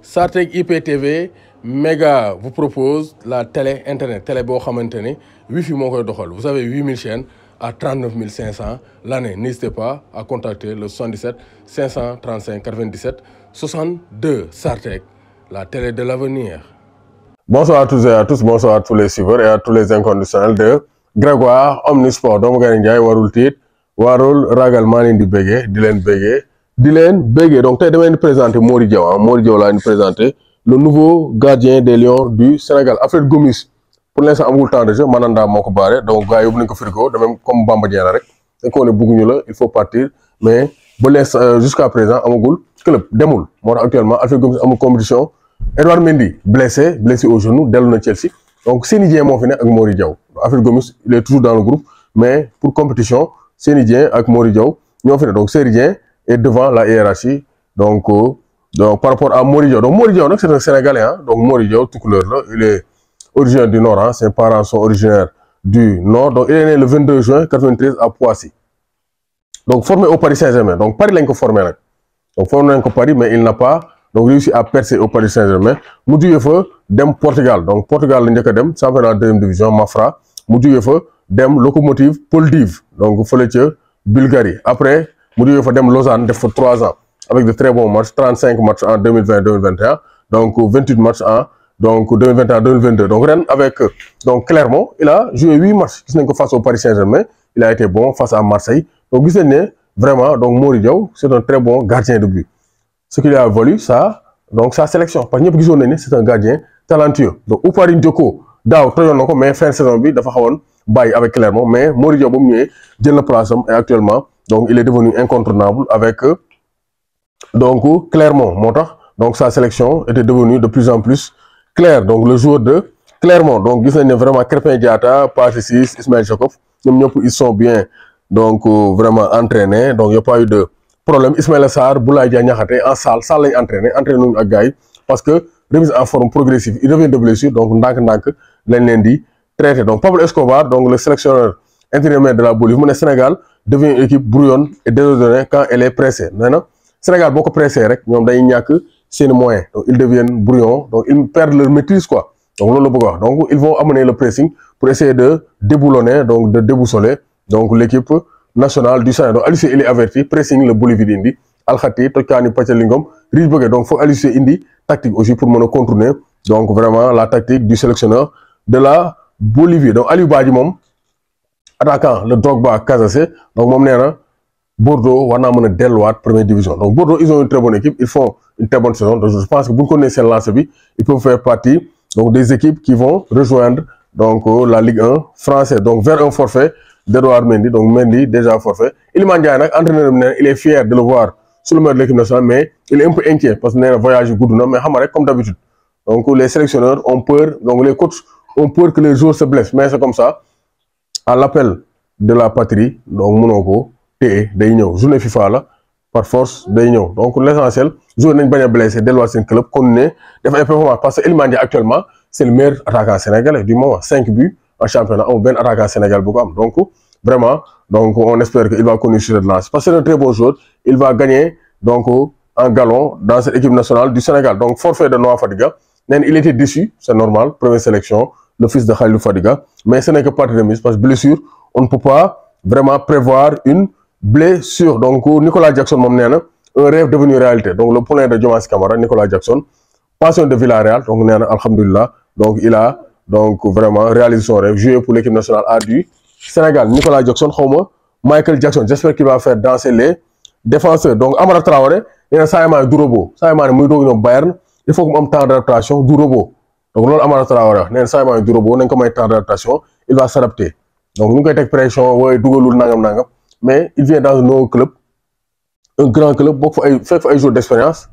Sartec IPTV Méga vous propose la télé internet télé boo xamante ne wifi moo koy doxal. Vous avez 8000 chaînes à 39 500 l'année. N'hésitez pas à contacter le 77 535 97 62 Sartec, la télé de l'avenir. Bonsoir à tous et à tous, bonsoir à tous les suiveurs et à tous les inconditionnels de Grégoire Omnisport. doomu Gaye Ndiaye warul tiit warul ragal maa leen di béggee di leen béggee donc tey damay leen présenter Mori Diaw Mori Diaw laa leen présenter le nouveau gardien des Lions du Sénégal. Alfred Gomis pour l'instant amul temps de jeu Mandanda moo ko baare donc gars yóbbu nañ ko frigo de même comme Bamba Dieng la rek dañ ko ne bëgguñu la il faut partir mais ba l'instant jusqu'à présent amagul club demul moo tax actuellement Alfred Gomis amul compétition. Edouard Mendy blessé au genou dellu na Chelsea donc Seny Dieng moo fi ne ak Mori Diaw. Alfred Gomis il est toujours dans le groupe mais pour compétition Seny Dieng ak Mori Diaw ñoo fi ne donc Seny Dieng est devant la hiérarchie donc par rapport à Mori Diaw. Donc Mori Diaw nag c'est un Sénégalais donc Mori Diaw tukulóor la il est originaire du Nord ses parents sont originaires du Nord donc il est né le 22 juin 93 à Poissy donc formé au Paris Saint-Germain donc Paris lañ ko formé nag donc formé nañ ko Paris mais il n'a pas donc réussi à percer au Paris Saint-Germain mu jugee fa dem Portugal donc Portugal la njëkk a dem championnat deuxième division Mafra mu jugee fa dem Lokomotiv Plovdiv donc fële ca Bulgarie après mu jugee fa dem Lausanne def fa 3 ans avec de très bons matchs 35 matchs en 2020-2021 donc 28 matchs en donc 2021-2022 donc ren avec donc Clermont il a joué 8 matchs gis nañ ko face au Paris Saint-Germain il a été bon face à Marseille donc gis nañ ne vraiment donc Mori Diaw c'est un très bon gardien de but. Ce qui lui a valu ça donc sa sélection parce que ñëpp gisoon nañ ne c'est un gardien talentueux donc Oupari Dioko daaw tojoon na ko mais fin saison bi dafa xawoon bàyyi avec Clermont mais Mori Diaw ba mu ñëwee jël na place am et actuellement donc il est devenu incontournable avec donc Clermont moo tax donc sa sélection était devenue de plus en plus claire donc le joueur de Clermont donc gis nañ ne vraiment Krépin Diatta Pathé Ciss Ismaël Jakobs ñoom ñëpp ils sont bien donc vraiment entraînés donc y a pas eu de problème. Ismaïla Sarr Boulaye Dia Niakhaté en salle lañ entraîné nañu ak gars yi parce que remise en forme progressive il revient de blessure donc ndànk-ndànk lañ leen di traité donc Pablo Escobar donc le sélectionneur intérimaire de la Bolivie mu ne Sénégal devient une équipe brouillonne et désordonnée quand elle est pressée nee na Sénégal boo ko pressé rek ñoom dañuy ñàkk seeni moyens donc ils deviennent brouillons donc ils perdent leur maîtrise quoi donc loolu la bëgg a wax donc ils vont amener le pressing pour essayer de déboulonner donc de déboussoler donc l'équipe national du Sénégal donc Aliou Cissé il est averti pressing le Bolivie di indi alxati tojkaani pàccalingom riche bëggee donc faut Aliou Cissé indi tactique aussi pour mën a contourner donc vraiment la tactique du sélectionneur de la Bolivie donc Aliou Badji moom attaquant le Drogba Casace donc moom nee na Bordeaux war naa mën a delluwaat première division donc Bordeaux ils ont une très bonne équipe ils font une très bonne saison donc je pense que bu ñu ko nee seen lancé bi ils peuvent faire partie donc des équipes qui vont rejoindre donc la Ligue 1 française donc vers un forfait d'Edouard Mendy donc Mendy déjà forfait. Iliman Ndiaye nag entraîneur bi il est fier de le voir sur le maillot de l'équipe nationale mais il est un peu inquiet parce que nee na voyage yu gudd na mais xam nga rek comme d'habitude donc les sélectionneurs ont peur donc les coachs ont peur que les joueurs se blessent mais c'est comme ça à l'appel de la patrie donc mënoo ko téye day ñëw journée FIFA la par force day ñëw donc l'essentiel joueur nañ bañ a blessé delluwaat seen club continuer def ay performance parce que Iliman Ndiaye actuellement c'est le meilleur attaquant sénégalais du moment 5 buts en championnat amul benn attaquant Sénégal bu ko am donc vraiment donc on espère que il va continuer sur cette lancée parce que c'est un très bon joueur il va gagner donc en galon dans cette équipe nationale du Sénégal donc forfait de Noah Fadiga nee na il était déçu c'est normal première sélection le fils de Khalilou Fadiga mais ce n'est que partie remise parce que blessure on ne peut pas vraiment prévoir une blessure donc Nicolas Jackson moom nee na un rêve devenu réalité donc le poulain de Diomansy Kamara Nicolas Jackson passion de Villarreal donc nee na alhamdulillah donc il a donc vraiment réalisé son rêve jouer pour l'équipe nationale A du Sénégal Nicolas Jackson xawma Michael Jackson j'espère qu'il va faire danser les défenseurs donc Amara Traoré nee na Sadio Mané du robot Sadio Mané muy doog ñëw Bayern il faut que mu am temps d'adaptation du robot donc loolu Amara Traoré wax nee na Sadio Mané du robot nañ ko may temps d'adaptation il va s'adapter donc ñu ngi koy teg pression wooy dugalul nangam mais il vient dans un nouveau club un grand club bokk fa ay fekk fa ay joueurs d'expérience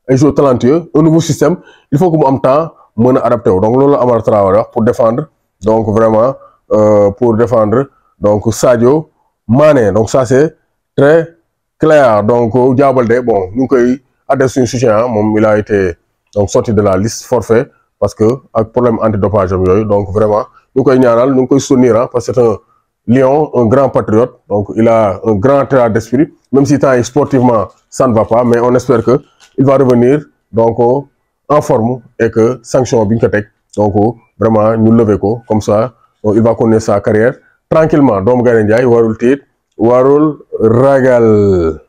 ay joueurs talentueux un nouveau système il faut que mu am temps mën a adapté wu donc loolu la Amara Traoré wax pour défendre donc vraiment pour défendre donc Sadio Mané donc ça c'est très clair donc Diao Baldé bon ñu ngi koy adressé suñu soutien moom il a été donc sorti de la liste forfait parce que ak problème antidopage am yooyu donc vraiment ñu ngi koy ñaanal ñu ngi koy soutenir parce que c'est un lion un grand patriote donc il a un grand état d'esprit même si temps sportivement ça ne va pas mais on espère que il va revenir donc en forme et que sanction bi ñu ko teg donc vraiment ñu lever ko comme ça donc il va continuer sa carrière tranquillement doomu Gaynde Njaay warul tiit warul ragal.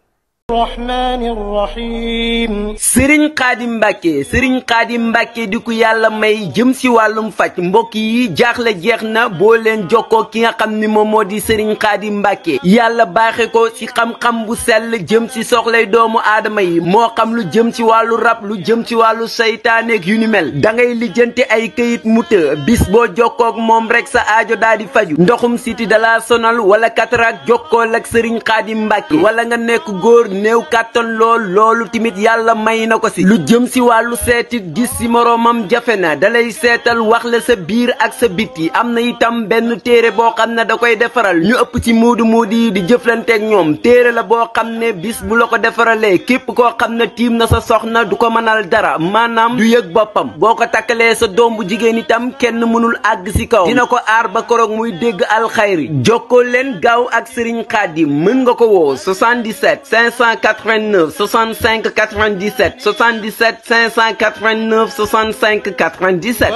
Sëriñ Xaadim Mbàkke Sëriñ Xaadim Mbàkke di ku yàlla may jëm si wàllum faj mbokk yi jaaxle jeex na boo leen jokkoo ki nga xam ni moom moo di Sëriñ Xaadim Mbàkke yàlla baaxe ko si xam-xam bu sell jëm si soxlay doomu aadama yi moo xam lu jëm si wàllu rab lu jëm si wàllu saytaaneeg yu ni mel da ngay lijjanti ay këyit mu të bis boo jokkook moom rek sa aajo daal di faju ndoxum siti dala sonal wala cataracte jokkool ak Sëriñ Xaadim Mbàkke wala nga nekk góor néew kàttan loolu timit yàlla may na ko si lu jëm si wàllu seetit gis si moroomam jafe na dalay seetal wax la sa biir ak sa biti am na itam benn téere boo xam ne da koy defaral ñu ëpp ci muudu yi di jëflanteeg ñoom téere la boo xam ne bis bu la ko defaralee képp koo xam ne tiim na sa soxna du ko mënal dara maanaam du yëg boppam boo ko takkalee sa doom bu jigéen itam kenn mënul àgg si kaw dina ko aar ba koroog muy dégg alxayri jokkoo leen gaaw ak Sëriñ Xaadim mën nga ko woo 77 589 65 97 77 589 65 97